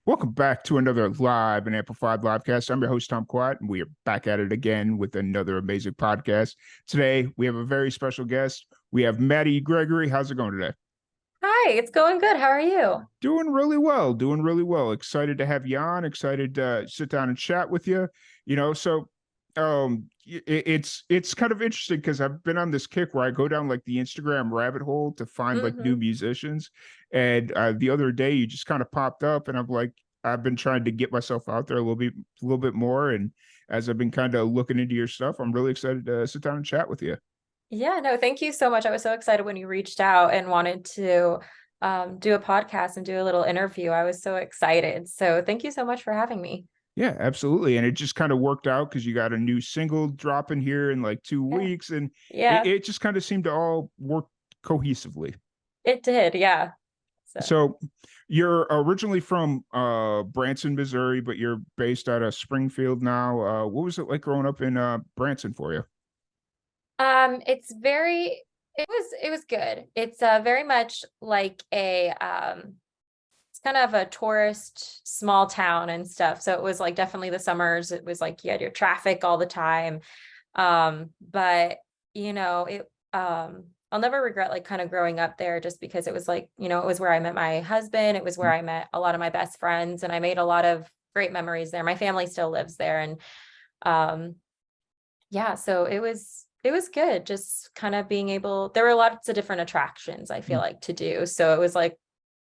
Welcome back to another live and amplified livecast. I'm your host, Tom Quat, and we are back at it again with another amazing podcast. Today, we have a very special guest. We have Matteson Gregory. How's it going today? Hi, it's going good. How are you? Doing really well, doing really well. Excited to have you on, excited to sit down and chat with you. It's kind of interesting because I've been on this kick where I go down like the Instagram rabbit hole to find like new hmm musicians. And the other day you just kind of popped up and I'm like, I've been trying to get myself out there a little bit more. And as I've been kind of looking into your stuff, I'm really excited to sit down and chat with you. Yeah, no, thank you so much. I was so excited when you reached out and wanted to do a podcast and do a little interview. I was so excited. So thank you so much for having me. Yeah, absolutely. And it just kind of worked out because you got a new single dropping here in like two Yeah. weeks, and it, Yeah, it just kind of seemed to all work cohesively. it did. Yeah. So So you're originally from Branson, Missouri, but you're based out of Springfield now. What was it like growing up in Branson for you? it's very it was good. It's very much like a it's kind of a tourist small town and stuff. So it was like definitely the summers. It was like you had your traffic all the time. But it I'll never regret like kind of growing up there just because it was like, it was where I met my husband. It was where I met a lot of my best friends and I made a lot of great memories there. My family still lives there. And um yeah, so it was good. Just kind of being able, there were lots of different attractions I feel like to do. So it was like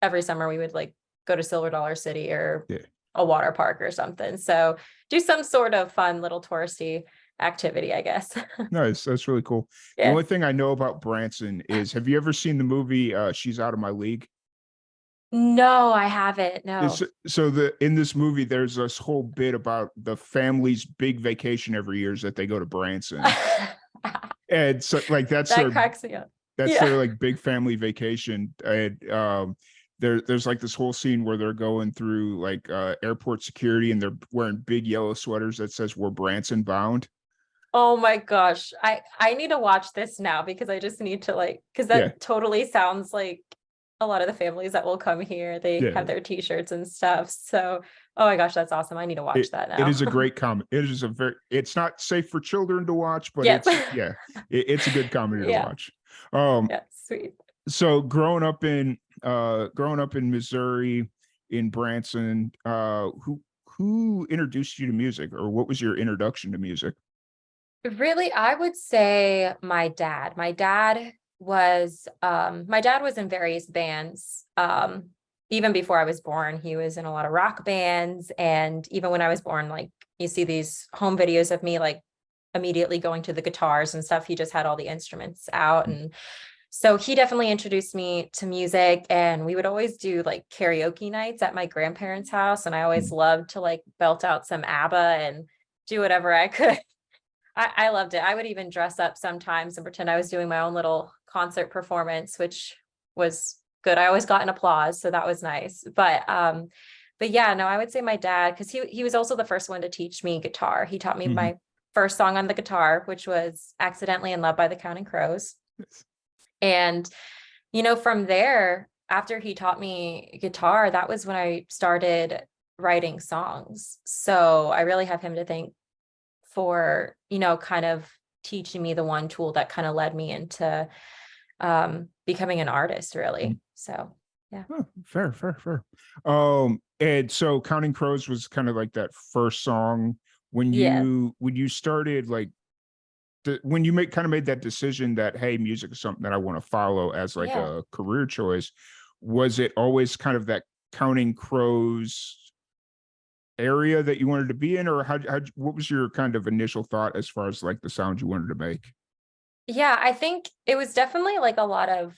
every summer we would like go to Silver Dollar City or Yeah. a water park or something. So do some sort of fun little touristy activity, I guess. Nice. That's really cool. The Yeah. only thing I know about Branson is, have you ever seen the movie She's Out of My League? No, I haven't. It's, No. so the in this movie, there's this whole bit about the family's big vacation every year is that they go to Branson, and so like That cracks me up. that's Yeah. their like big family vacation. And there's like this whole scene where they're going through like airport security and they're wearing big yellow sweaters that says "We're Branson bound." Oh my gosh. I need to watch this now because I just need to like because Yeah, that totally sounds like a lot of the families that will come here, they yeah. have their t-shirts and stuff. So, oh my gosh, that's awesome. I need to watch that It now. is a great comedy. It is a very. It's not safe for children to watch, but Yep. it's yeah, it's a good comedy to Yeah. watch. Um, Yeah. Sweet. so growing up in Missouri, in Branson, who introduced you to music, or what was your introduction to music? Really, I would say my dad. My dad was in various bands. Even before I was born, he was in a lot of rock bands. And even when I was born, like you see these home videos of me like immediately going to the guitars and stuff. He just had all the instruments out. And so he definitely introduced me to music. And we would always do like karaoke nights at my grandparents' house. And I always loved to like belt out some ABBA and do whatever I could. I loved it. I would even dress up sometimes and pretend I was doing my own little concert performance, which was good. I always got an applause, so that was nice. But yeah, no, I would say my dad, because he was also the first one to teach me guitar. He taught me Mhm. my first song on the guitar, which was Accidentally in Love by the Counting Crows. And from there, after he taught me guitar, that was when I started writing songs. So I really have him to thank for kind of teaching me the one tool that kind of led me into becoming an artist really. So yeah. Oh, fair, fair, fair. And so Counting Crows was kind of like that first song when Yeah. you started like when you made that decision that hey, music is something that I want to follow as like Yeah. a career choice. Was it always kind of that Counting Crows area that you wanted to be in, or what was your kind of initial thought as far as like the sound you wanted to make? Yeah, I think it was definitely like a lot of,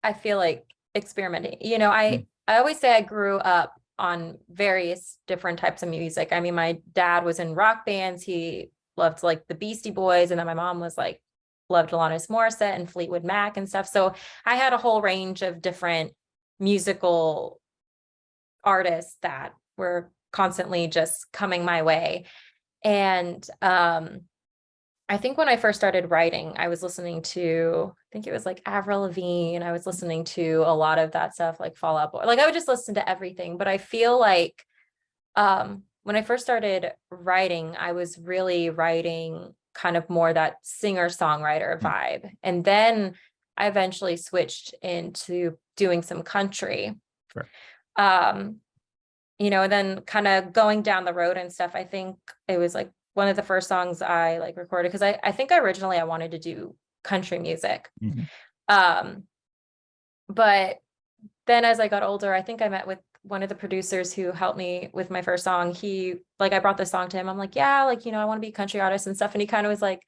I feel like experimenting. Mm, I always say I grew up on various different types of music. I mean, my dad was in rock bands. He loved like the Beastie Boys, and then my mom was like loved Alanis Morissette and Fleetwood Mac and stuff. So I had a whole range of different musical artists that were constantly just coming my way. And I think when I first started writing, I was listening to, I think it was like Avril Lavigne, and I was listening to a lot of that stuff, like Fall Out Boy. Like I would just listen to everything. But I feel like When I first started writing, I was really writing kind of more that singer-songwriter Mm, vibe. And then I eventually switched into doing some country. fair. Um, and then kind of going down the road and stuff, I think it was like one of the first songs I like recorded, because I think originally I wanted to do country music. Mhm. Um, but then as I got older, I think I met with one of the producers who helped me with my first song. I brought the song to him. I'm like, yeah, I want to be a country artist and stuff. And he kind of was like,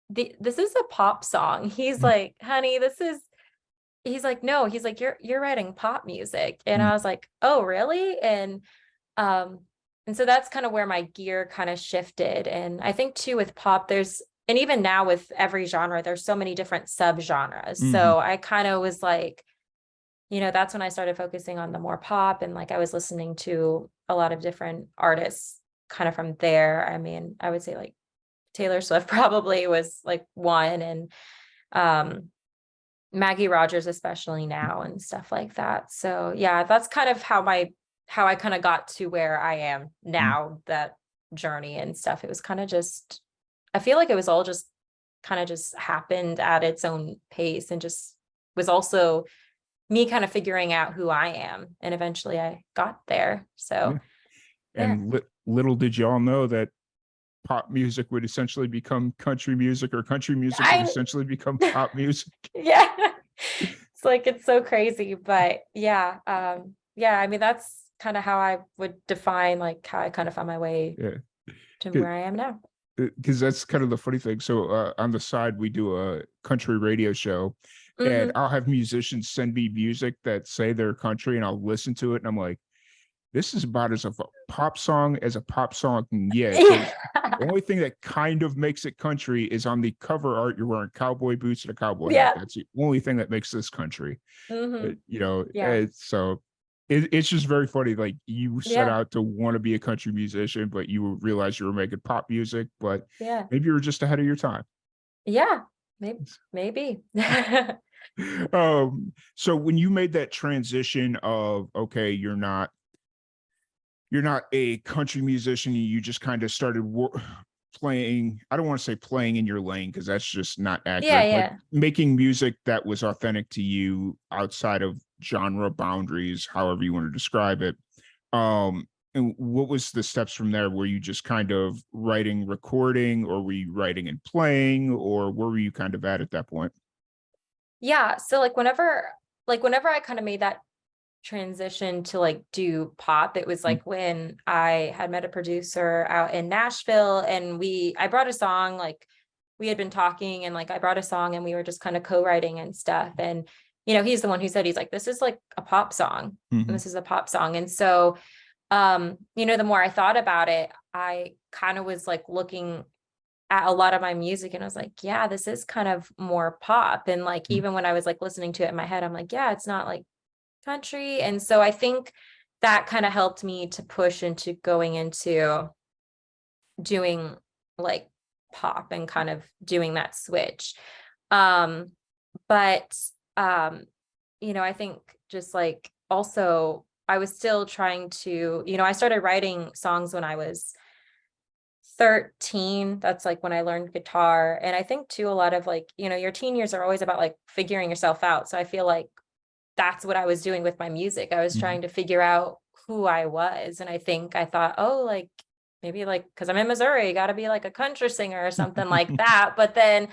this is a pop song. He's Mm, like, honey, he's like, no, he's like, you're writing pop music. And mm, I was like, oh, really? Um, and so that's kind of where my gear kind of shifted. And I think too with pop, and even now with every genre, there's so many different subgenres. mhm. So I kind of was like, that's when I started focusing on the more pop, and like I was listening to a lot of different artists kind of from there. I mean, I would say like Taylor Swift probably was like one, and um Maggie Rogers especially now and stuff like that. So yeah, that's kind of how I kind of got to where I am Mm. now, that journey and stuff. It was kind of just, I feel like it was all just kind of just happened at its own pace, and just was also me kind of figuring out who I am. And eventually I got there. Yeah. So yeah. And little did y'all know that pop music would essentially become country music, or country music would I essentially become pop music. yeah. It's like it's so crazy. But yeah, yeah, I mean that's kind of how I would define like how I kind of found my way Yeah. to where I am now. Because that's kind of the funny thing. So on the side, we do a country radio show, and Hmm. I'll have musicians send me music that say they're country, and I'll listen to it, and I'm like, this is about as a pop song as a pop song can get. Because the only thing that kind of makes it country is on the cover art, you're wearing cowboy boots and a cowboy hat. Yeah. That's the only thing that makes this country. Hmm. Yeah. So it's just very funny. Like, you set Yeah. out to want to be a country musician, but you realized you were making pop music, but Yeah. maybe you were just ahead of your time. Yeah. Maybe. So when you made that transition of, okay, you're not a country musician, you just kind of started playing, I don't want to say playing in your lane because that's just not Yeah. accurate, but Yeah. making music that was authentic to you outside of genre boundaries, however you want to describe it. And what was the steps from there? Were you just kind of writing, recording, or were you writing and playing, or where were you kind of at that point? Yeah. So whenever I kind of made that transition to like do pop, it was Mm, like when I had met a producer out in Nashville, and I brought a song, like we had been talking, and like I brought a song and we were just kind of co-writing and stuff. And he's the one who said, he's like, this is like a pop song. And mhm, this is a pop song. And so the more I thought about it, I kind of was like looking at a lot of my music, and I was like, yeah, this is kind of more pop. And like mm, even when I was like listening to it in my head, I'm like, yeah, it's not like country. And so I think that kind of helped me to push into going into doing like pop and kind of doing that switch. Um, but I think just like also I was still trying to, I started writing songs when I was 13. That's like when I learned guitar. And I think too, a lot of like, your teen years are always about like figuring yourself out. So I feel like that's what I was doing with my music. I was mhm, trying to figure out who I was. And I think I thought, oh, like maybe like, because I'm in Missouri, you got to be like a country singer or something like that. But then,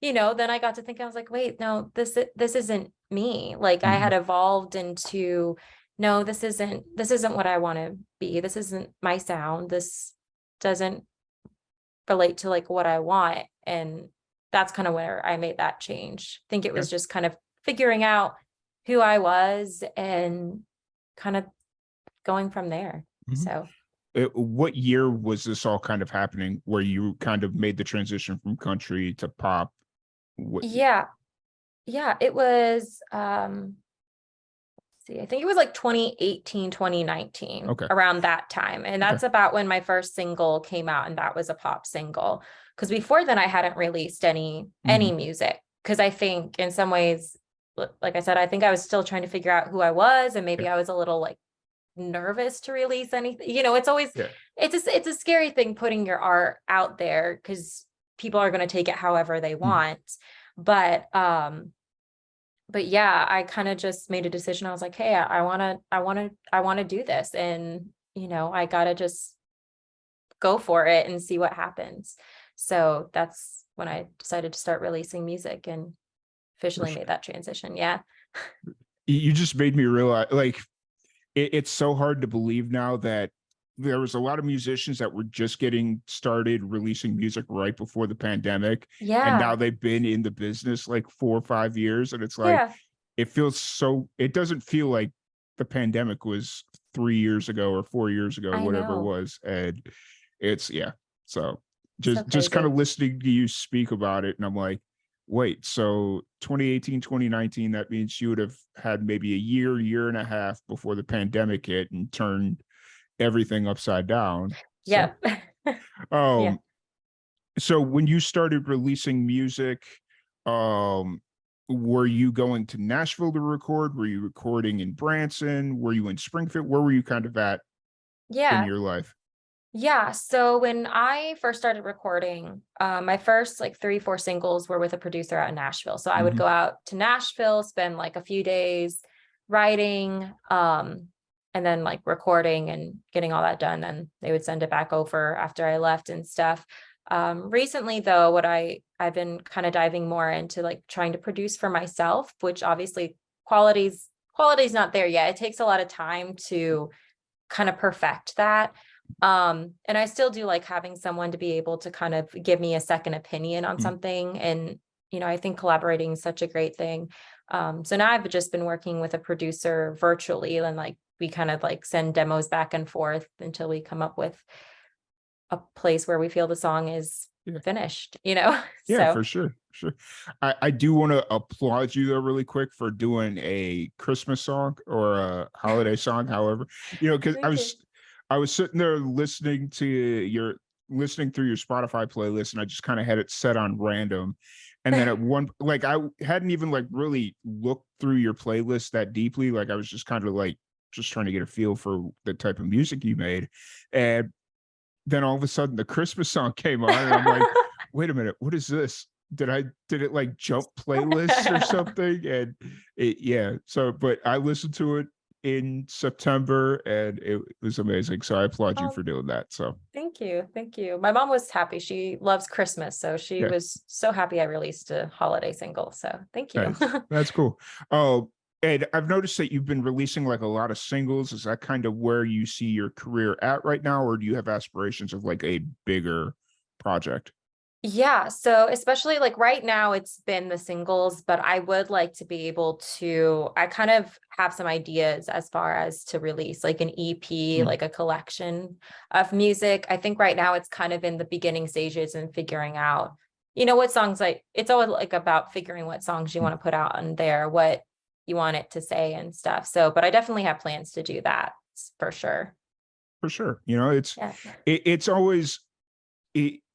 then I got to think, I was like, wait, no, this isn't me. Like I had mhm, evolved into, no, this isn't what I want to be. This isn't my sound. This doesn't relate to like what I want. And that's kind of where I made that change. I think it yeah, was just kind of figuring out who I was and kind of going from there. mhm. So What year was this all kind of happening where you kind of made the transition from country to pop? What? yeah, yeah, it was see, I think it was like 2018, 2019, Okay. around that time. And Okay. that's about when my first single came out, and that was a pop single. Because before then I hadn't released any Mhm, music. Because I think in some ways, like I said, I think I was still trying to figure out who I was, and maybe yeah. I was a little like nervous to release anything. You know, it's always, Yeah. it's a scary thing putting your art out there because people are going to take it however they Mhm. want. But yeah, I kind of just made a decision. I was like, hey, I want to do this. And, you know, I got to just go for it and see what happens. So that's when I decided to start releasing music and For officially sure. made that transition. Yeah. You just made me realize, like, it's so hard to believe now that there was a lot of musicians that were just getting started releasing music right before the pandemic, and now Yeah. they've been in the business like 4 or 5 years, and it's like Yeah. it feels so. It doesn't feel like the pandemic was 3 years ago or 4 years ago, I whatever it know. was, and it's yeah. So So just kind of crazy. listening to you speak about it, and I'm like, wait, so 2018, 2019, that means you would have had maybe a year and a half before the pandemic hit and turned everything upside down. So, Yep. Yeah. um, so when you started releasing music, um, were you going to Nashville to record? Were you recording in Branson? Were you in Springfield? Where were you kind of at in Yeah. your life? Yeah. So when I first started recording, my first like 3, 4 singles were with a producer out in Nashville. So I would Mhm. go out to Nashville, spend like a few days writing, and then like recording and getting all that done. Then they would send it back over after I left and stuff. Recently though, I've been kind of diving more into like trying to produce for myself, which obviously quality's not there yet. It takes a lot of time to kind of perfect that. And I still do like having someone to be able to kind of give me a second opinion on Mhm. something. And, you know, I think collaborating is such a great thing. So now I've just been working with a producer virtually, and like we kind of like send demos back and forth until we come up with a place where we feel the song is Yeah. finished, you know? Yeah, So for sure. Sure. I do want to applaud you though really quick for doing a Christmas song or a holiday song, however, because thank you. I was sitting there listening through your Spotify playlist, and I just kind of had it set on random. And then at one, like, I hadn't even like really looked through your playlist that deeply. Like, I was just kind of like just trying to get a feel for the type of music you made. And then all of a sudden the Christmas song came on, and I'm like, wait a minute, what is this? Did it like jump playlists or something? And yeah, so but I listened to it in September and it was amazing. So I applaud you Oh, for doing that. So thank you. Thank you. My mom was happy. She loves Christmas, so she yeah, was so happy I released a holiday single. So thank you. nice. That's cool. Oh, and I've noticed that you've been releasing like a lot of singles. Is that kind of where you see your career at right now, or do you have aspirations of like a bigger project? Yeah, so especially like right now it's been the singles, but I would like to be able to, I kind of have some ideas as far as to release like an EP, Mhm. like a collection of music. I think right now it's kind of in the beginning stages and figuring out, you know, what songs, like it's always like about figuring what songs you want to put out on there, what you want it to say and stuff. So, but I definitely have plans to do that for sure. For sure. Yeah. It's always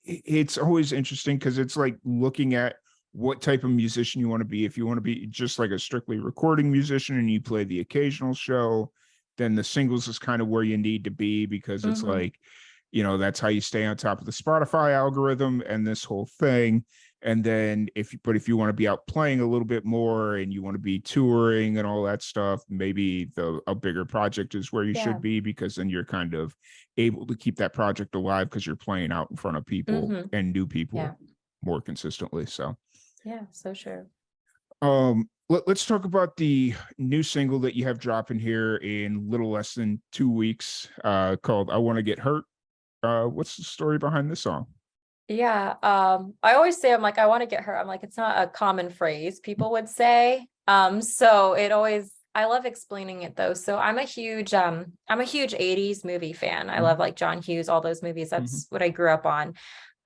it's always interesting because it's like looking at what type of musician you want to be. If you want to be just like a strictly recording musician and you play the occasional show, then the singles is kind of where you need to be because it's Hmm. like, that's how you stay on top of the Spotify algorithm and this whole thing. And then if you want to be out playing a little bit more and you want to be touring and all that stuff, maybe a bigger project is where you Yeah. should be because then you're kind of able to keep that project alive because you're playing out in front of people Hmm. and new Yeah. people more consistently. So, Yeah. So sure. let's talk about the new single that you have dropping here in little less than 2 weeks, called "I Want to Get Hurt." What's the story behind this song? Yeah, I always say I'm like, I want to get her. I'm like, it's not a common phrase people would say. So it always I love explaining it though. So I'm a huge 80s movie fan. I love Mhm, like John Hughes, all those movies. mhm. That's what I grew up on.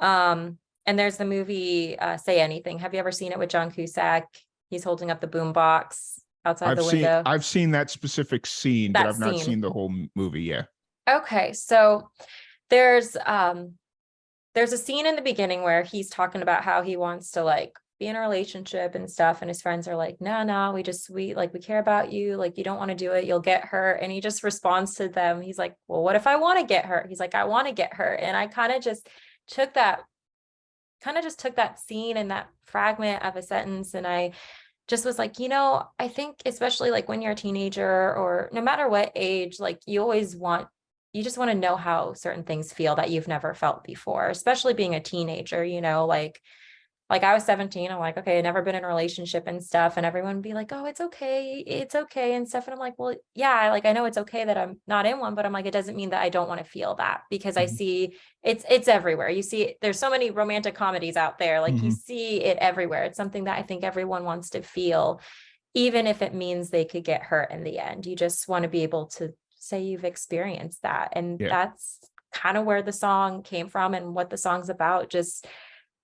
And there's the movie Say Anything. Have you ever seen it with John Cusack? He's holding up the boom box outside the window. I've seen that specific scene, but That I've not scene. seen the whole movie. Yeah. Okay, so there's um there's a scene in the beginning where he's talking about how he wants to like be in a relationship and stuff. And his friends are like, no, we care about you. Like, you don't want to do it. You'll get hurt. And he just responds to them. He's like, well, what if I want to get hurt? He's like, I want to get hurt. And I took that took that scene and that fragment of a sentence, and I just was like, I think especially like when you're a teenager or no matter what age, like you just want to know how certain things feel that you've never felt before, especially being a teenager, like I was 17. I'm like, okay, I've never been in a relationship and stuff. And everyone would be like, oh, it's okay and stuff. And I'm like, well, yeah, like I know it's okay that I'm not in one, but I'm like, it doesn't mean that I don't want to feel that, because I Mhm. see it's everywhere. You see, there's so many romantic comedies out there. Like you Mhm. see it everywhere. It's something that I think everyone wants to feel, even if it means they could get hurt in the end. You just want to be able to say you've experienced that. And Yeah. that's kind of where the song came from and what the song's about. Just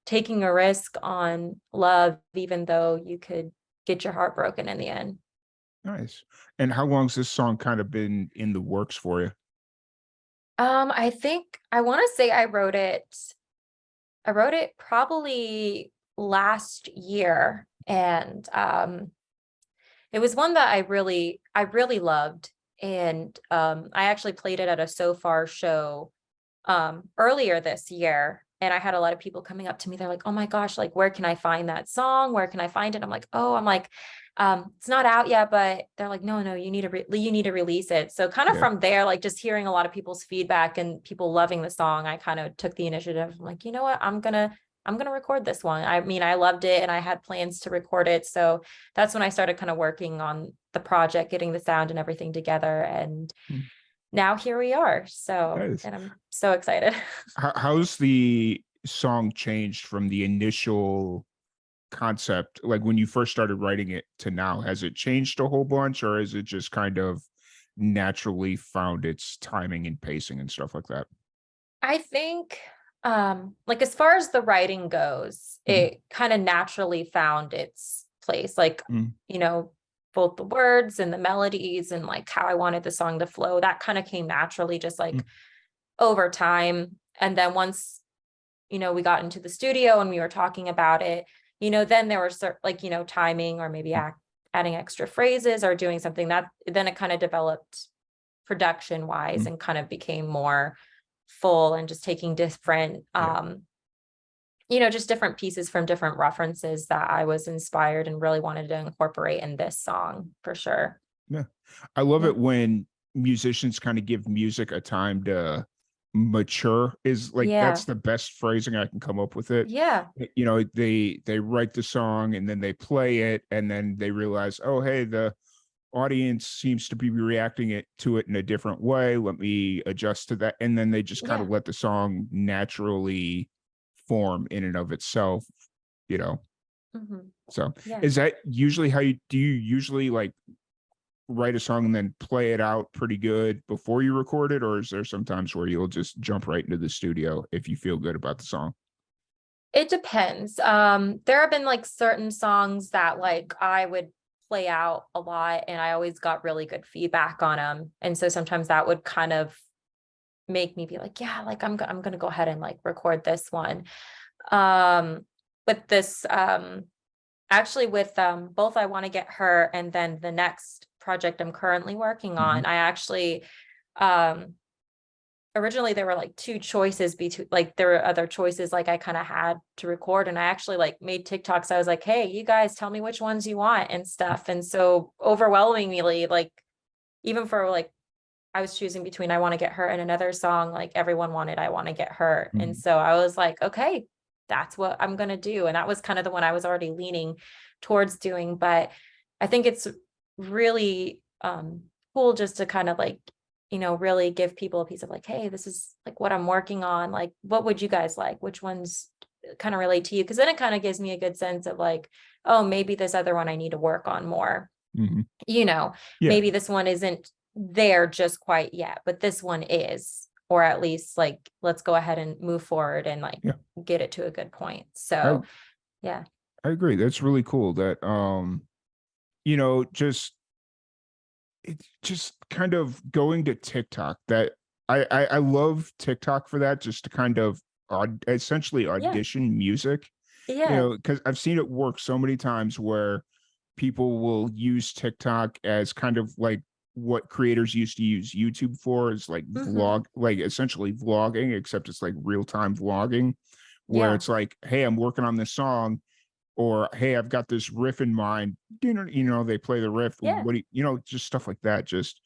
taking a risk on love, even though you could get your heart broken in the end. Nice. And how long's this song kind of been in the works for you? I think I want to say I wrote it probably last year. And it was one that I really loved. And I actually played it at a So Far show earlier this year. And I had a lot of people coming up to me. They're like, oh my gosh, like, where can I find that song? Where can I find it? I'm like, it's not out yet, but they're like, no, you need to you need to release it. So kind of Yeah. from there, like just hearing a lot of people's feedback and people loving the song, I kind of took the initiative. I'm like, you know what? I'm gonna record this one. I mean, I loved it and I had plans to record it. So that's when I started kind of working on the project, getting the sound and everything together. And Mm. now here we are. So, Nice. and I'm so excited. How's the song changed from the initial concept, like when you first started writing it to now? Has it changed a whole bunch, or is it just kind of naturally found its timing and pacing and stuff like that? I think like as far as the writing goes, Mhm. it kind of naturally found its place. Like, Mm. you know, both the words and the melodies and like how I wanted the song to flow, that kind of came naturally just Mm. like over time. And then once, we got into the studio and we were talking about it, then there were like, timing or maybe Mm. adding extra phrases or doing something that then it kind of developed production wise Mm. and kind of became more full and just taking different Yeah. just different pieces from different references that I was inspired and really wanted to incorporate in this song for sure. Yeah. I love Yeah. it when musicians kind of give music a time to mature. Is like, Yeah. that's the best phrasing I can come up with it. Yeah. They write the song and then they play it and then they realize, oh hey, the audience seems to be reacting to it in a different way. Let me adjust to that. And then they just kind Yeah. of let the song naturally form in and of itself, you know. Hmm. So Yeah. is that usually how you do you usually like write a song and then play it out pretty good before you record it, or is there sometimes where you'll just jump right into the studio if you feel good about the song? It depends. There have been like certain songs that like I would play out a lot and I always got really good feedback on them. And so sometimes that would kind of make me be like, yeah, like I'm going to go ahead and like record this one. Um, with this, actually with both I Want to Get Her and then the next project I'm currently working Mhm. on, I actually, um, originally there were like two choices between, like there were other choices like I kind of had to record, and I actually like made TikToks. I was like, hey, you guys tell me which ones you want and stuff. And so overwhelmingly, like even for like I was choosing between I Want to Get Her and another song, like everyone wanted I Want to Get Her. And Mhm. so I was like, okay, that's what I'm gonna do. And that was kind of the one I was already leaning towards doing. But I think it's really cool just to kind of like, really give people a piece of like, hey, this is like what I'm working on. Like, what would you guys like? Which ones kind of relate to you? Because then it kind of gives me a good sense of like, oh, maybe this other one I need to work on more. Mhm. You know, Yeah. maybe this one isn't there just quite yet, but this one is, or at least like, let's go ahead and move forward and like Yeah. get it to a good point. I So yeah. I agree. That's really cool that just it's just kind of going to TikTok, that I love TikTok for that, just to kind of essentially Yeah. audition music. Yeah. because I've seen it work so many times where people will use TikTok as kind of like what creators used to use YouTube for, is like Hmm. like essentially vlogging, except it's like real-time vlogging, where Yeah. it's like, hey, I'm working on this song, or hey, I've got this riff in mind. They play the riff. Yeah. What do just stuff like that. Just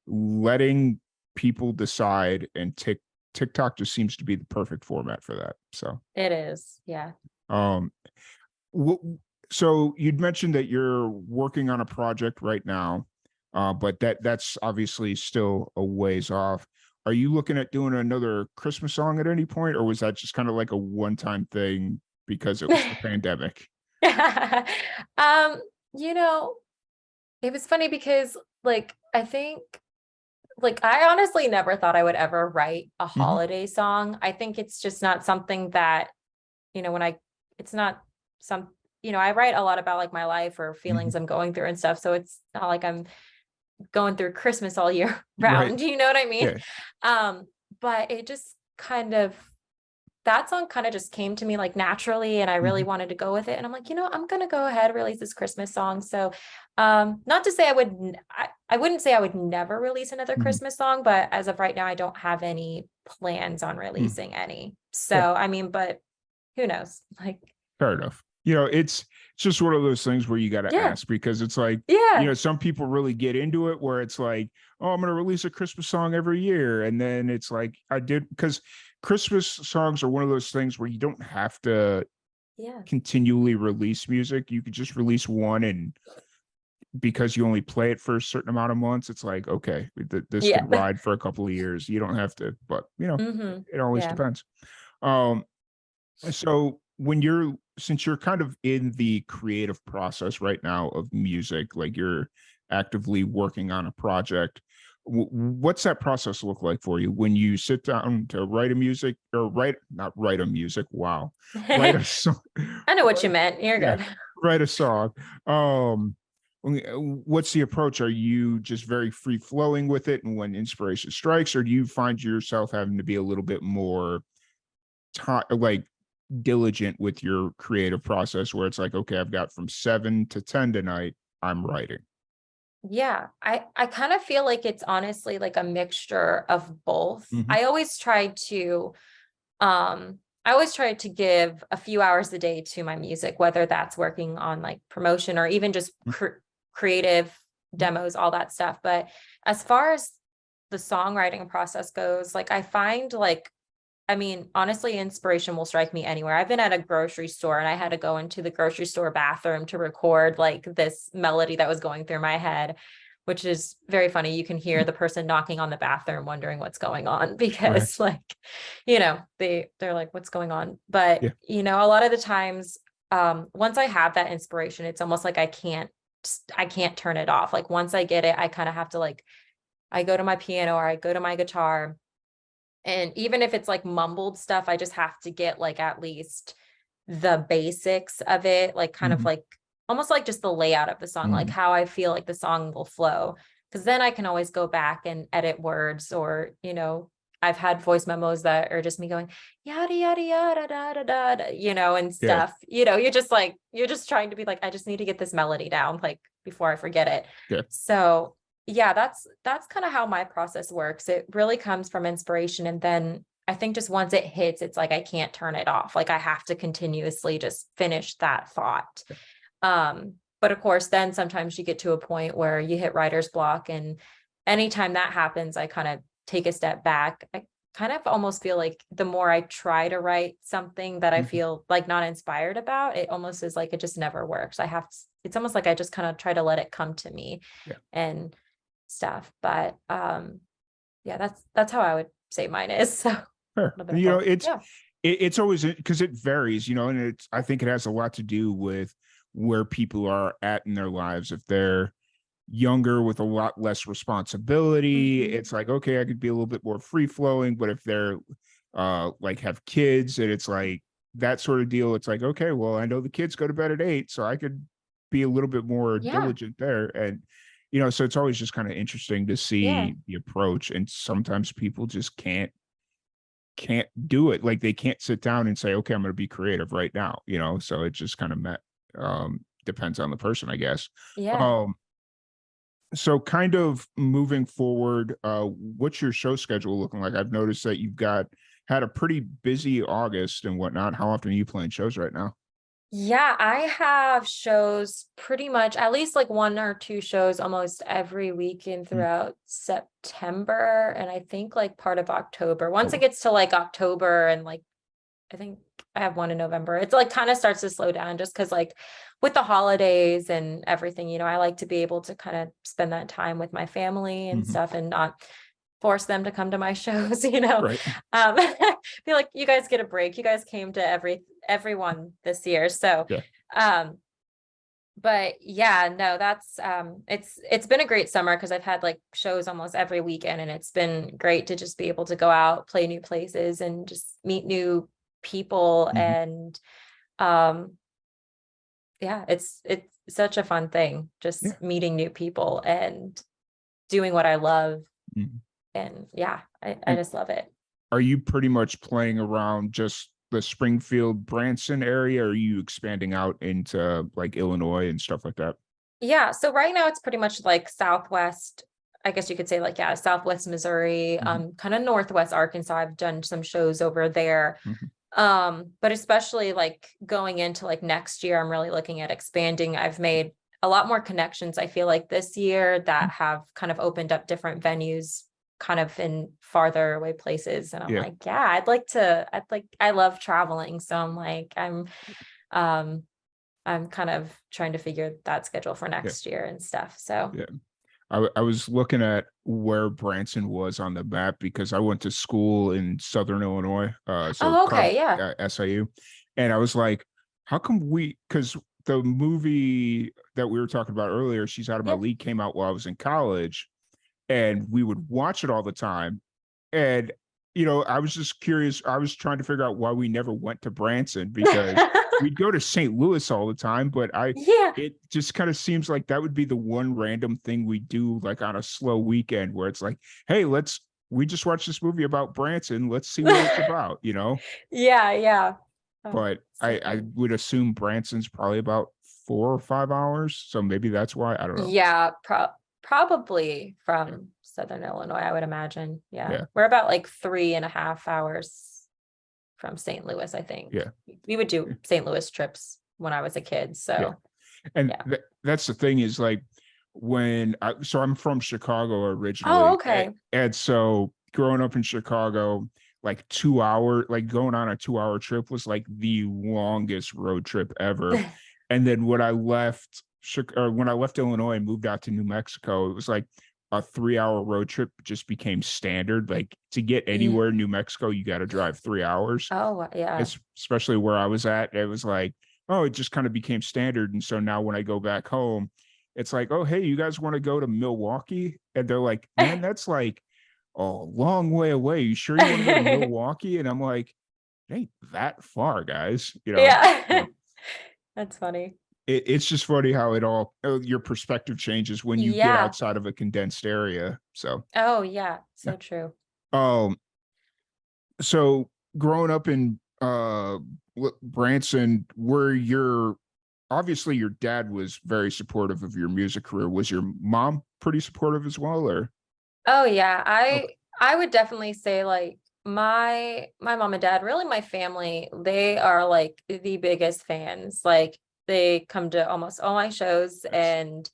letting people decide, and TikTok just seems to be the perfect format for that. So, It is. Yeah. um, w- so you'd mentioned that you're working on a project right now, but that's obviously still a ways off. Are you looking at doing another Christmas song at any point, or was that just kind of like a one-time thing because it was the pandemic? Um, you know, it was funny because I think I honestly never thought I would ever write a Hmm. holiday song. I think it's just not something that, when it's not some, I write a lot about like my life or Hmm. feelings I'm going through and stuff. So it's not like I'm going through Christmas all year Right. round. You know what I mean? Yeah. Um, but it just kind of, that song kind of just came to me like naturally, and I really Hmm. wanted to go with it. And I'm like, I'm gonna go ahead, release this Christmas song. So not to say I wouldn't say I would never release another Hmm. Christmas song, but as of right now, I don't have any plans on Hmm. releasing any. Yeah. So I mean, but who knows? Like, Fair enough. It's just one of those things where you got to yeah, ask, because it's like, yeah, some people really get into it where it's like, oh, I'm going to release a Christmas song every year. And then it's like, I did, because Christmas songs are one of those things where you don't have to yeah, continually release music. You could just release one, and because you only play it for a certain amount of months, it's like, okay, this yeah. could ride for a couple of years. You don't have to, but Hmm. it always Yeah. depends. Um, so since you're kind of in the creative process right now of music, like you're actively working on a project, what's that process look like for you when you sit down to write a music, or not write a music, wow, write a song, I know what you write, meant. You're yeah, good. write a song. Um, what's the approach? Are you just very free flowing with it, and when inspiration strikes, or do you find yourself having to be a little bit more like diligent with your creative process, where it's like, okay, I've got from 7 to 10 tonight, I'm writing? Yeah, I kind of feel like it's honestly like a mixture of both. Hmm. I always try to give a few hours a day to my music, whether that's working on like promotion or even just creative demos, all that stuff. But as far as the songwriting process goes, like I find like, I mean, honestly, inspiration will strike me anywhere. I've been at a grocery store and I had to go into the grocery store bathroom to record like this melody that was going through my head, which is very funny. You can hear the person knocking on the bathroom wondering what's going on Right. because like, they're like, what's going on? But, Yeah. a lot of the times, once I have that inspiration, it's almost like I can't turn it off. Like once I get it, I kind of have to like, I go to my piano or I go to my guitar, and even if it's like mumbled stuff, I just have to get like at least the basics of it, like kind of Hmm. like almost like just the layout of the song, like Hmm. how I feel like the song will flow. Cause then I can always go back and edit words, or, I've had voice memos that are just me going yada yada yada da da da da, and Yeah. stuff. You're just trying to be like, I just need to get this melody down, like before I forget it. Yeah. So yeah, that's kind of how my process works. It really comes from inspiration, and then I think just once it hits, it's like I can't turn it off. Like I have to continuously just finish that thought. But of course, then sometimes you get to a point where you hit writer's block, and anytime that happens, I kind of take a step back. I kind of almost feel like the more I try to write something that I Hmm. feel like not inspired about, it almost is like it just never works. It's almost like I just kind of try to let it come to me Yeah. and stuff. But yeah, that's how I would say mine is. So a Fair. little bit of both. Yeah. It's always, because it varies, and I think it has a lot to do with where people are at in their lives. If they're younger with a lot less responsibility, Mhm. it's like, okay, I could be a little bit more free flowing. But if they're like have kids, and it's like that sort of deal, it's like, okay, well, I know the kids go to bed at 8, so I could be a little bit more Yeah. diligent there. And so it's always just kind of interesting to Yeah. see the approach. And sometimes people just can't can't do it. Like they can't sit down and say, okay, I'm going to be creative right now, you know? So it just kind of depends on the person, I guess. Yeah. Um, so kind of moving forward, what's your show schedule looking like? I've noticed that you've had a pretty busy August and whatnot. How often are you playing shows right now? Yeah, I have shows pretty much at least like one or two shows almost every weekend Mm. throughout September and I think like part of October. Once it Oh, gets to like October and like I think I have one in November. It's like kind of starts to slow down just because like with the holidays and everything, I like to be able to kind of spend that time with my family and mhm. stuff and not force them to come to my shows, Right. feel like you guys get a break. You guys came to everyone this year. So Yeah. um but yeah, no, that's it's been a great summer because I've had like shows almost every weekend and it's been great to just be able to go out, play new places and just meet new people Mhm. and yeah, it's such a fun thing Yeah. just meeting new people and doing what I love Mhm. and yeah, I And just love it. are you pretty much playing around just the Springfield, Branson area? Or are you expanding out into like Illinois and stuff like that? Yeah, so right now it's pretty much like Southwest, I guess you could say like yeah, Southwest Missouri, Mhm. kind of Northwest Arkansas. I've done some shows over there. Mhm. But especially like going into like next year, I'm really looking at expanding. I've made a lot more connections, I feel like this year that have kind of opened up different venues kind of in farther away places. And I'm Yeah. like, yeah, I love traveling. So I'm like, um I'm kind of trying to figure that schedule for Yeah. next year and stuff. So, Yeah. I was looking at where Branson was on the map because I went to school in Southern Illinois, so oh, okay, yeah, SIU, and I was like, how come we? Because the movie that we were talking about earlier, She's Out of My yeah, League, came out while I was in college, and we would watch it all the time. And I was just curious. I was trying to figure out why we never went to Branson because we'd go to St. Louis all the time, but yeah, it just kind of seems like that would be the one random thing we do like on a slow weekend where it's like, hey, we just watched this movie about Branson. Let's see what it's about, yeah, yeah. Oh, But so I fun. would assume Branson's probably about 4 or 5 hours. So maybe that's why. I don't know. Yeah, probably Yeah. from Southern Illinois, I would imagine. Yeah. Yeah. We're about like 3.5 hours from St. Louis, I think. Yeah. We would do St. Louis trips when I was a kid. Yeah. So And yeah. that's the thing is like so I'm from Chicago Oh, originally. okay. And so growing up in Chicago, like 2 hour, like going on a 2 hour trip was like the longest road trip ever. And then when I left Illinois and moved out to New Mexico, it was like a 3 hour road trip just became standard. Like to get Yeah. anywhere in New Mexico, you got to drive 3 hours. Oh, yeah. Especially where I was at. It was like, oh, it just kind of became standard. And so now when I go back home, it's like, oh, hey, you guys want to go to Milwaukee? And they're like, man, that's like a long way away. You sure you want to go to Milwaukee? And I'm like, it ain't that far, guys. Yeah. So That's funny. it's just funny how your perspective changes when you get Yeah. outside of a condensed area. So, Oh, yeah. yeah. So true. Um, so growing up in Branson, where obviously your dad was very supportive of your music career. Was your mom pretty supportive as well, or? Oh yeah, I Okay. I would definitely say like my mom and dad, really my family, they are like the biggest fans. Like they come to almost all my shows Nice. and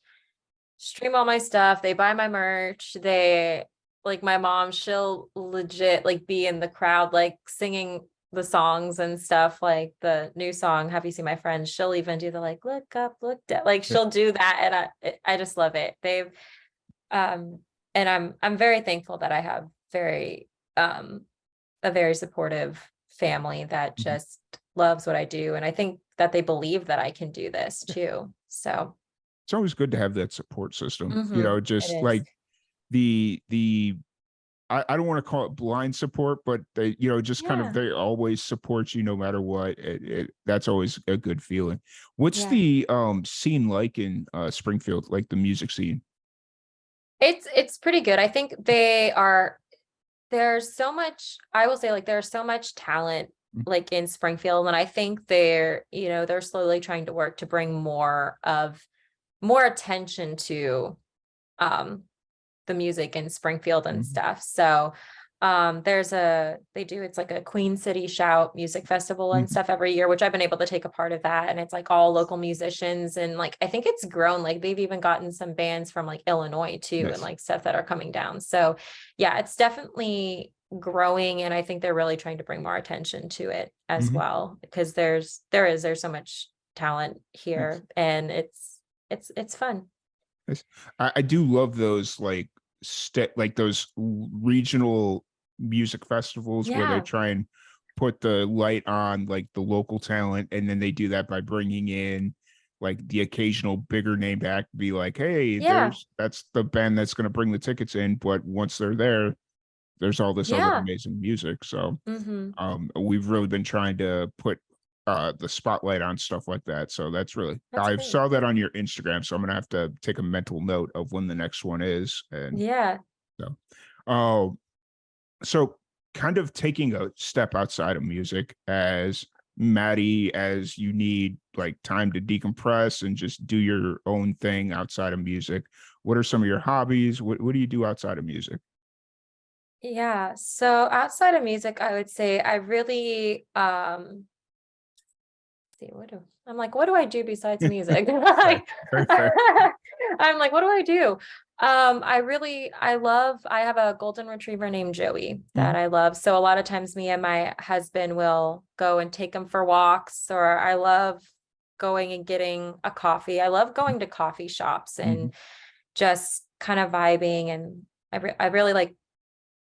stream all my stuff. They buy my merch. They like my mom, she'll legit like be in the crowd like singing the songs and stuff like the new song Have You Seen My Friends. She'll even do the like look up, look down. Like Yeah. she'll do that and I just love it. They've um, and I'm very thankful that I have um a very supportive family that Mhm. just loves what I do. And I think that they believe that I can do this Yeah. too. So It's always good to have that support system. it Just is. like the I don't want to call it blind support, but just kind of Yeah. they always support you no matter what. That's always a good feeling. What's Yeah. the scene like in Springfield, like the music scene? It's pretty good. I think they are there's so much, I will say, like, there's so much talent Mm, like in Springfield, and I think they're slowly trying to work to bring more attention to um the music in Springfield and mhm, stuff. So it's like a Queen City Shout music festival and mhm. stuff every year, which I've been able to take a part of that. And it's like all local musicians, and like I think it's grown, like they've even gotten some bands from like Illinois too, and Nice. like stuff that are coming down. So yeah, it's definitely growing, and I think they're really trying to bring more attention to it as Mhm. well, because there's so much talent Nice. here, and it's fun. Nice. I do love those like like those regional music festivals where they Yeah. try and put the light on like the local talent, and then they do that by bringing in like the occasional bigger name act to be like, hey, Yeah. that's the band that's going to bring the tickets in, but once they're there, there's all this other Yeah. amazing music. So Mm-hmm. we've really been trying to put the spotlight on stuff like that. So that's really, That's I great. saw that on your Instagram, so I'm gonna have to take a mental note of when the next one is. And Yeah. so oh so kind of taking a step outside of music, as Maddie, as you need like time to decompress and just do your own thing outside of music, what are some of your hobbies? What do you do outside of music? Yeah. So outside of music, I would say I really see what do I do besides music? Fair, Like very fair. I'm like, what do I do? I have a golden retriever named Joey that Mhm, I love. So a lot of times me and my husband will go and take him for walks, or I love going and getting a coffee. I love mhm, going to coffee shops mhm, and just kind of vibing, and I really like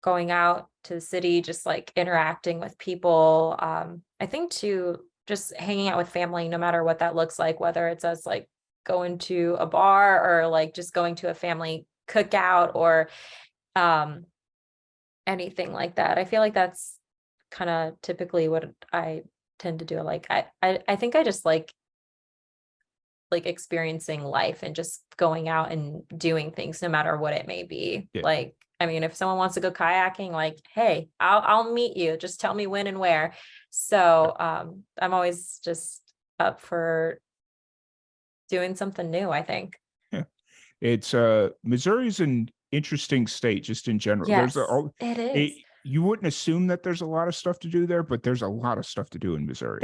going out to the city, just like interacting with people. I think too, just hanging out with family, no matter what that looks like, whether it's us like going to a bar, or like just going to a family cookout, or um, anything like that. I feel like that's kind of typically what I tend to do. Like I think I just like experiencing life and just going out and doing things no matter what it may be. yeah. Like, I mean, if someone wants to go kayaking, like, hey, I'll meet you. Just tell me when and where. So I'm always just up for doing something new, I think. Yeah. It's Missouri's an interesting state just in general. Yes, it it, is. you wouldn't assume that there's a lot of stuff to do there, but there's a lot of stuff to do in Missouri.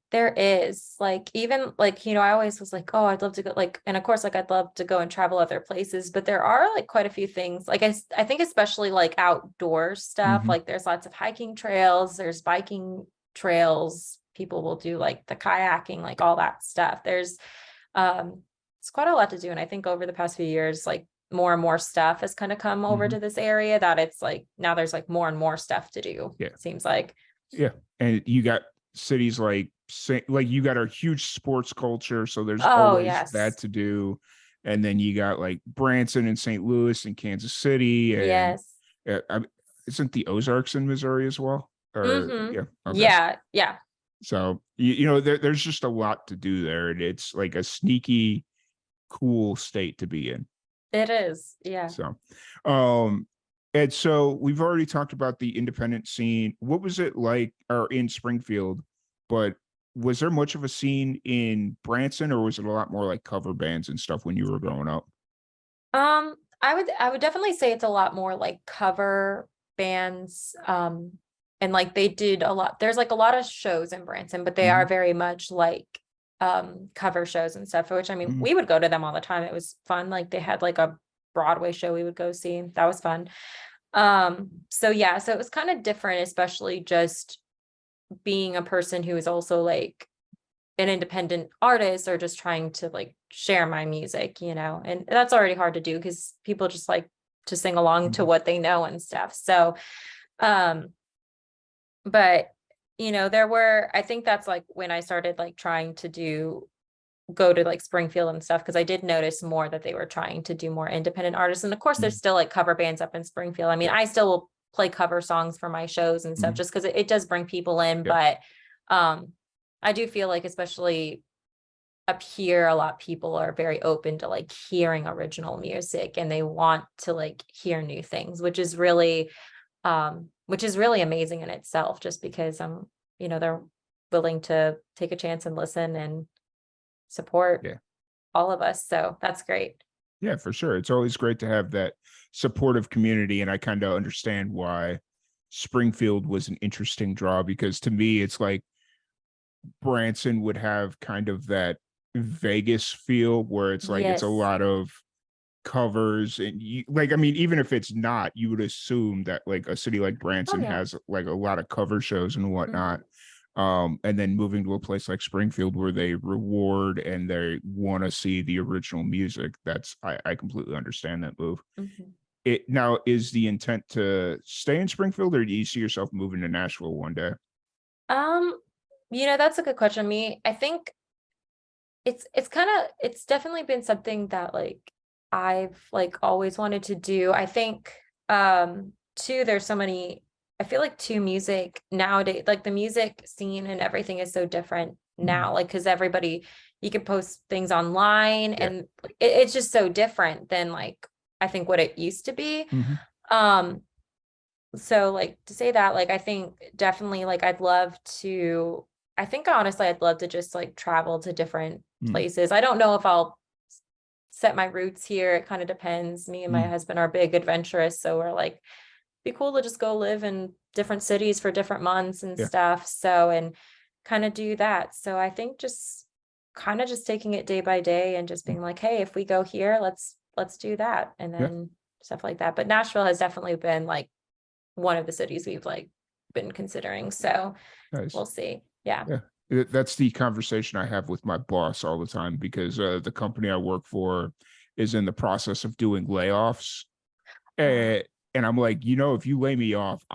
There is like, even like, I always was like, oh, I'd love to go, like, and of course, like I'd love to go and travel other places, but there are like quite a few things. Like I think especially like outdoor stuff, Hmm. like there's lots of hiking trails, there's biking trails, people will do like the kayaking, like all that stuff. Um it's quite a lot to do. And I think over the past few years, like more and more stuff has kind of come over Hmm. to this area, that it's like now there's like more and more stuff to do, Yeah. seems like. Yeah. And you got cities like like you got a huge sports culture, so there's Oh, always that yes. to do. And then you got like Branson and St. Louis and Kansas City, and Yes. isn't the Ozarks in Missouri as well? Or Mm-hmm. yeah, okay. Yeah, yeah, So there's just a lot to do there, and it's like a sneaky, cool state to be in. it is. Yeah. So, um, and so we've already talked about the independent scene. What was it like, or in Springfield? But was there much of a scene in Branson, or was it a lot more like cover bands and stuff when you were growing up? I would definitely say it's a lot more like cover bands. And like they did a lot, there's like a lot of shows in Branson, but they are Hmm. very much like cover shows and stuff, which I mean, Hmm. we would go to them all the time. It was fun. Like they had like a Broadway show we would go see. That was fun. So yeah, so it was kind of different, especially just being a person who is also like an independent artist, or just trying to like share my music, and that's already hard to do because people just like to sing along to Hmm. what they know and stuff. So, um, but I think that's like when I started like trying to go to like Springfield and stuff, because I did notice more that they were trying to do more independent artists. And of course, there's Hmm. still like cover bands up in Springfield. I mean, Yeah. I still will play cover songs for my shows and stuff Hmm. just because it does bring people in. Yeah. But um, I do feel like, especially up here, a lot of people are very open to like hearing original music, and they want to like hear new things, which is really which is really amazing in itself, just because they're willing to take a chance and listen and support Yeah. all of us. So that's great. Yeah, for sure. It's always great to have that supportive community. And I kind of understand why Springfield was an interesting draw, because to me, it's like Branson would have kind of that Vegas feel where it's like it's a Yes. lot of covers, and you like, I mean, even if it's not, you would assume that like a city like Oh Branson yeah. has like a lot of cover shows and whatnot. Mhm. And then moving to a place like Springfield where they reward and they want to see the original music, I completely understand that move. Mhm. It now, is the intent to stay in Springfield, or do you see yourself moving to Nashville one day? Um, that's a good question. I think it's definitely been something that like I've like always wanted to do. I think too, there's so many, I feel like too, music nowadays, like the music scene and everything is so different Mhm. now, like because everybody, you can post things online, Yeah. and it's just so different than like I think what it used to be. Mhm. Um, so like to say that, like I think definitely like I think honestly I'd love to just like travel to different Mm. places. I don't know if I'll set my roots here. It kind of depends. Me and my Mm. husband are big adventurous, so we're like, be cool to just go live in different cities for different months and Yeah. stuff. So, and kind of do that. So I think just kind of just taking it day by day and just Mm. being like, hey, if we go here, let's do that. And Yeah. then stuff like that. But Nashville has definitely been like one of the cities we've like been considering. So Nice. we'll see. Yeah. Yeah. That's the conversation I have with my boss all the time, because the company I work for is in the process of doing layoffs. Uh, Eh, and I'm like, if you lay me off,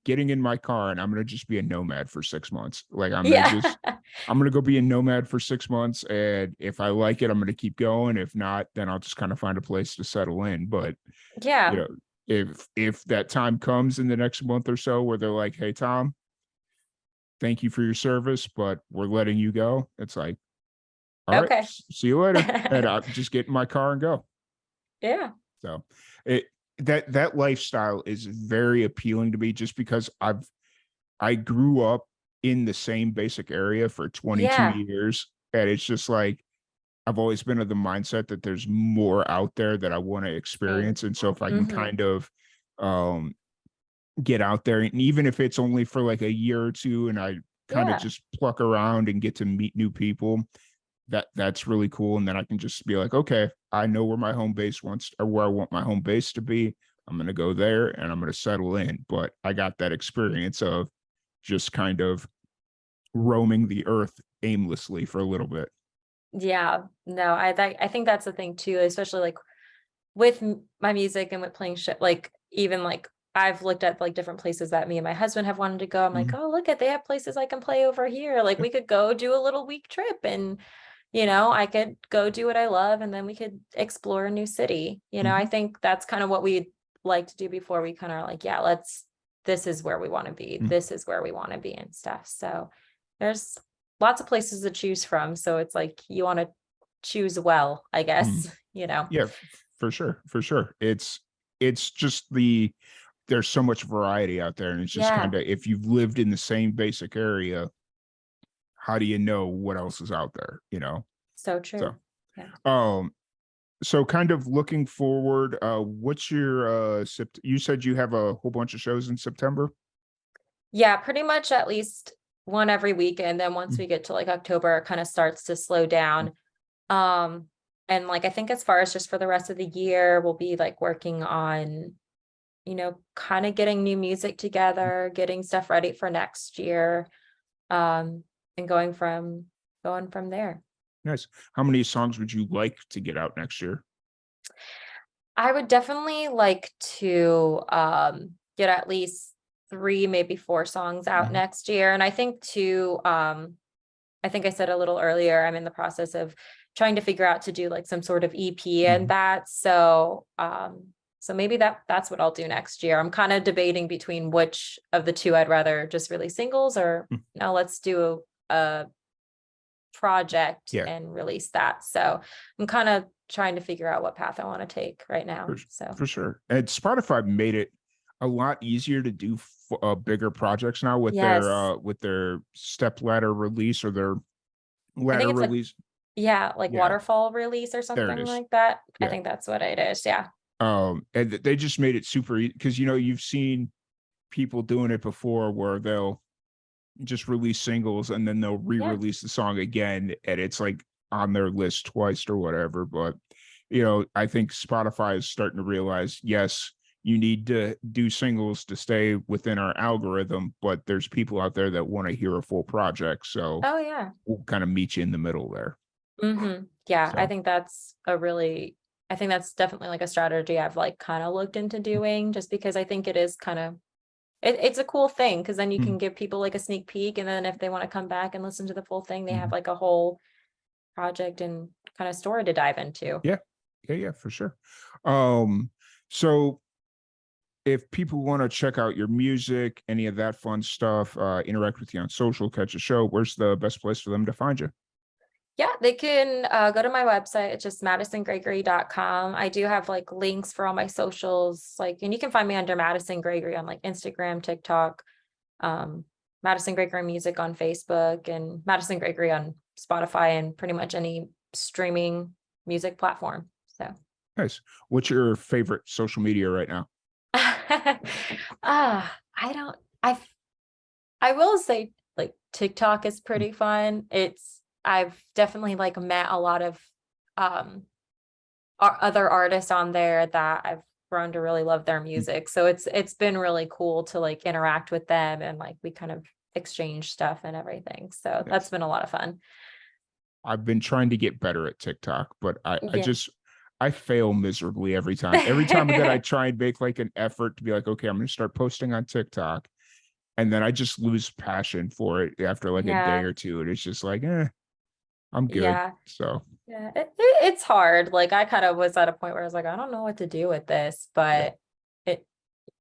getting in my car and I'm gonna just be a nomad for 6 months. Like yeah. I'm gonna go be a nomad for 6 months. And if I like it, I'm gonna keep going. If not, then I'll just kind of find a place to settle in. But you yeah. know, if that time comes in the next month or so where they're like, hey Tom, thank you for your service, but we're letting you go, it's like, all right, Okay. see you later. And I'll just get in my car and go. Yeah. So it that lifestyle is very appealing to me, just because I grew up in the same basic area for 22 Yeah. years. And it's just like I've always been of the mindset that there's more out there that I want to Same. experience. And so if I can Hmm. kind of um get out there, and even if it's only for like a year or two, and I kind of Yeah. just pluck around and get to meet new people, that's really cool. And then I can just be like, okay, I know where my home base wants, or where I want my home base to be. I'm going to go there and I'm going to settle in. But I got that experience of just kind of roaming the earth aimlessly for a little bit. Yeah. No, I think that's the thing too, especially like with my music and with playing shit, like even like I've looked at like different places that me and my husband have wanted to go. I'm like, Mhm. oh, look at, they have places I can play over here. Like Yeah. we could go do a little week trip, and I could go do what I love, and then we could explore a new city. I Mhm. think that's kind of what we'd like to do before we kind of are like, yeah, this is where we want to be. Mhm. This is where we want to be and stuff. So there's lots of places to choose from. So it's like you want to choose well, I Mhm. guess, Yeah, for sure, for sure. It's just there's so much variety out there, and it's just Yeah, kind of, if you've lived in the same basic area, how do you know what else is out there? so So, true. Yeah. um, so kind of looking forward, what's your you said you have a whole bunch of shows in September? Yeah, pretty much at least one every week. And then once Mm. we get to like October, it kind of starts to slow Mm. down. Um, and like I think as far as just for the rest of the year, we'll be like working on, kind of getting new music Mm. together, getting stuff ready for next year, um, and going from there. Nice. How many songs would you like to get out next year? I would definitely like to get at least 3, maybe 4 songs out Mhm. next year. And I think too, I think I said a little earlier, I'm in the process of trying to figure out to do like some sort of EP and Mhm. that. So maybe that's what I'll do next year. I'm kind of debating between which of the two I'd rather just release singles, or Mm. no, let's do a project Yeah. and release that. So I'm kind of trying to figure out what path I want to take right For, now. So for sure. And Spotify made it. a lot easier to do bigger projects now Yes. with their step ladder release or their I think ladder it's a, release. yeah, like Yeah, waterfall release or there it something is. like that. I Yeah. think that's what it is. Yeah. And they just made it super easy because you've seen people doing it before where they'll just release singles and then they'll Yeah. re-release the song again and it's like on their list twice or whatever. But I think Spotify is starting to realize, yes, you need to do singles to stay within our algorithm, but there's people out there that want to hear a full project, so Oh yeah. we'll kind of meet you in the middle there. Yeah, So I think that's definitely like a strategy I've like kind of looked into doing, just because I think it is kind of it's a cool thing, because then you mhm, can give people like a sneak peek, and then if they want to come back and listen to the full thing, they have mhm. like a whole project and kind of story to dive into. Yeah, yeah, for sure. So if people want to check out your music, any of that fun stuff, interact with you on social, catch a show, where's the best place for them to find you? Yeah, they can go to my website. It's just MattesonGregory.com. I do have like links for all my socials, like, and you can find me under Matteson Gregory on like Instagram, TikTok, um, Matteson Gregory Music on Facebook, and Matteson Gregory on Spotify and pretty much any streaming music platform. So, Nice. What's your favorite social media right now? I don't, I will say like TikTok is Mm, pretty fun. I've definitely like met a lot of um other artists on there that I've grown to really love their mm. music. So it's been really cool to like interact with them, and like we kind of exchange stuff and everything. So that's Nice. been a lot of fun. I've been trying to get better at TikTok, but Yeah. I fail miserably every time. Every time that I try and make like an effort to be like, okay, I'm going to start posting on TikTok, and then I just lose passion for it after like a day Yeah. or two, and it's just like, I'm good. Yeah. So Yeah. It's hard. Like I kind of was at a point where I was like, I don't know what to do with this, yeah. but it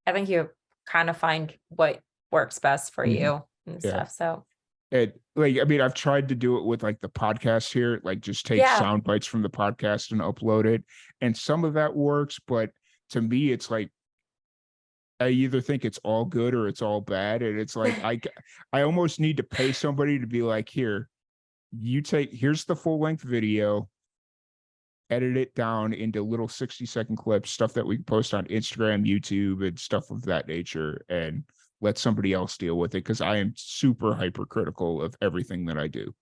I think you kind of find what works best for Mhm. you and Yeah. stuff. So Like, I mean, I've tried to do it with like the podcast here, like just take yeah. sound bites from the podcast and upload it. And some of that works, but to me, it's like I either think it's all good or it's all bad. And it's like I almost need to pay somebody to be like, here, here's the full length video, edit it down into little 60-second clips, stuff that we can post on Instagram, YouTube, and stuff of that nature, and let somebody else deal with it because I am super hypercritical of everything that I do.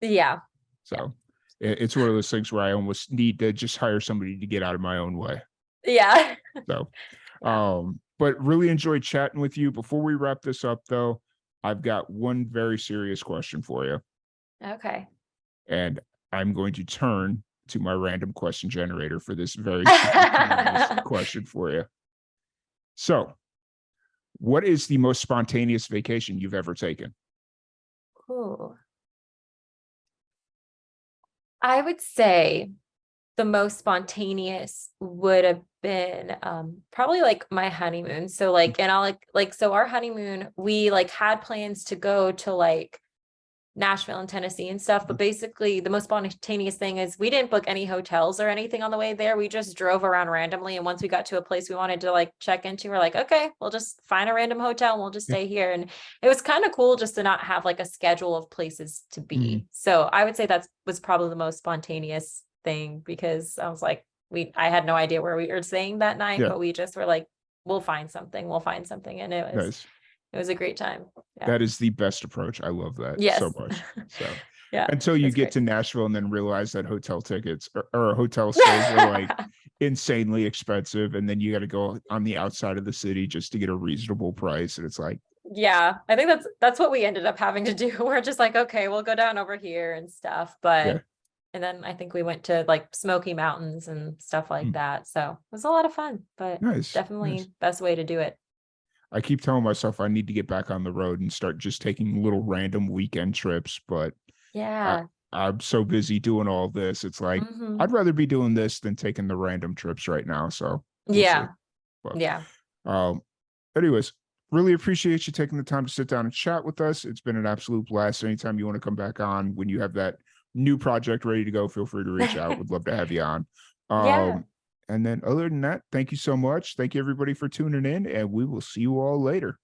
Yeah. Yeah. So it's one of those things where I almost need to just hire somebody to get out of my own way. Yeah. So, Yeah. but really enjoyed chatting with you. Before we wrap this up, though, I've got one very serious question for you, Okay. and I'm going to turn to my random question generator for this very super serious question for you. So, what is the most spontaneous vacation you've ever taken? Ooh. I would say the most spontaneous would have been probably like my honeymoon. So like, and I'll like so our honeymoon, we like had plans to go to like Nashville and Tennessee and stuff, but basically the most spontaneous thing is we didn't book any hotels or anything on the way there. We just drove around randomly, and once we got to a place we wanted to like check into, we're like, okay, we'll just find a random hotel and we'll just stay here. And it was kind of cool just to not have like a schedule of places to Mhm. be. So I would say that was probably the most spontaneous thing, because I was like, I had no idea where we were staying that night, Yeah, but we just were like, we'll find something, and nice. it was a great time. Yeah. That is the best approach. I love that so Yes. much. So Yeah, until you it's get great. to Nashville and then realize that hotel tickets or hotel stays are like insanely expensive, and then you got to go on the outside of the city just to get a reasonable price, and it's like, Yeah, I think that's what we ended up having to do. We're just like, okay, we'll go down over here and stuff. yeah, And then I think we went to like Smoky Mountains and stuff like mm, that. So it was a lot of fun, but nice, nice. definitely best way to do it. I keep telling myself I need to get back on the road and start just taking little random weekend trips, but I, Yeah. I'm so busy doing all this. It's like Hmm. I'd rather be doing this than taking the random trips right now. So we'll see. Yeah. But Yeah. um, anyways, really appreciate you taking the time to sit down and chat with us. It's been an absolute blast. Anytime you want to come back on when you have that new project ready to go, feel free to reach out. Would love to have you on. Yeah. Um, And then other than that, thank you so much. Thank you everybody for tuning in, and we will see you all later.